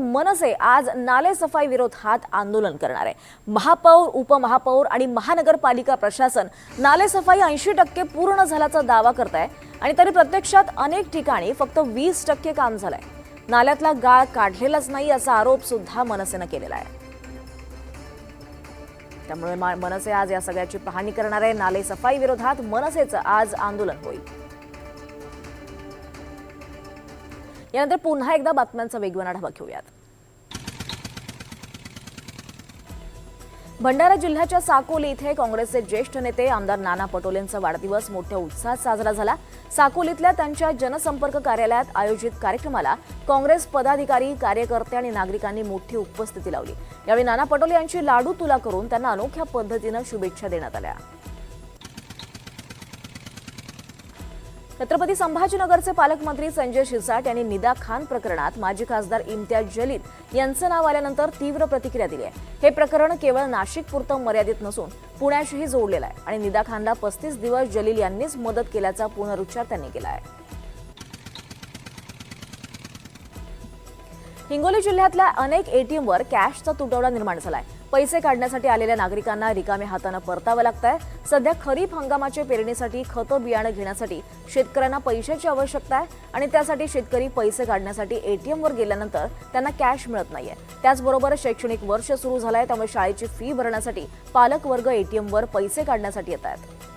मनसे आज नाले सफाई विरोधात आंदोलन करणार आहे। महापौर, उपमहापौर आणि महानगरपालिका प्रशासन नाले सफाई 80% पूर्ण झाल्याचा दावा करत आहे आणि तरी प्रत्यक्षात अनेक ठिकाणी फक्त 20% काम झालंय। नाल्यातला गाळ काढलेलाच नाही असा आरोप सुद्धा मनसेने केलेला आहे। त्यामुळे मनसे आज या सगळ्याची पाहणी करणार आहे। नाले सफाई विरोधात मनसेचं आज आंदोलन होईल। यानंतर पुन्हा एकदा बातम्यांचा वेगवान आढावा घेऊयात। भंडारा जिल्ह्याच्या साकोली इथे काँग्रेसचे ज्येष्ठ नेते आमदार नाना पटोलेंचा वाढदिवस मोठ्या उत्साहात साजरा झाला। साकोलीतल्या त्यांच्या जनसंपर्क कार्यालयात आयोजित कार्यक्रमाला काँग्रेस पदाधिकारी, कार्यकर्ते आणि नागरिकांनी मोठी उपस्थिती लावली। यावेळी नाना पटोले यांची लाडू तुला करून त्यांना अनोख्या पद्धतीने शुभेच्छा देण्यात आल्या। छत्रपती संभाजीनगरचे पालकमंत्री संजय शिरसाट यांनी निदा खान प्रकरणात माजी खासदार इम्तियाज जलील यांचं नाव आल्यानंतर तीव्र प्रतिक्रिया दिली आहे। हे प्रकरण केवळ नाशिकपुरतं मर्यादित नसून पुण्याशीही जोडलेलं आहे आणि निदा खानला 35 दिवस जलील यांनीच मदत केल्याचा पुनरुच्चार त्यांनी केला आहे। हिंगोली जिल्ह्यातल्या अनेक एटीएमवर कॅशचा तुटवडा निर्माण झालाय। पैसे काढण्यासाठी आलेल्या नागरिकांना रिकाम्या हाताने परतावं लागतंय। सध्या खरीप हंगामाच्या पेरणीसाठी खतं बियाणं घेण्यासाठी शेतकऱ्यांना पैशाची आवश्यकता आहे आणि त्यासाठी शेतकरी पैसे काढण्यासाठी एटीएमवर गेल्यानंतर त्यांना कॅश मिळत नाहीये। त्याचबरोबर शैक्षणिक वर्ष सुरू झालंय, त्यामुळे शाळेची फी भरण्यासाठी पालक वर्ग एटीएमवर पैसे काढण्यासाठी येत आहेत।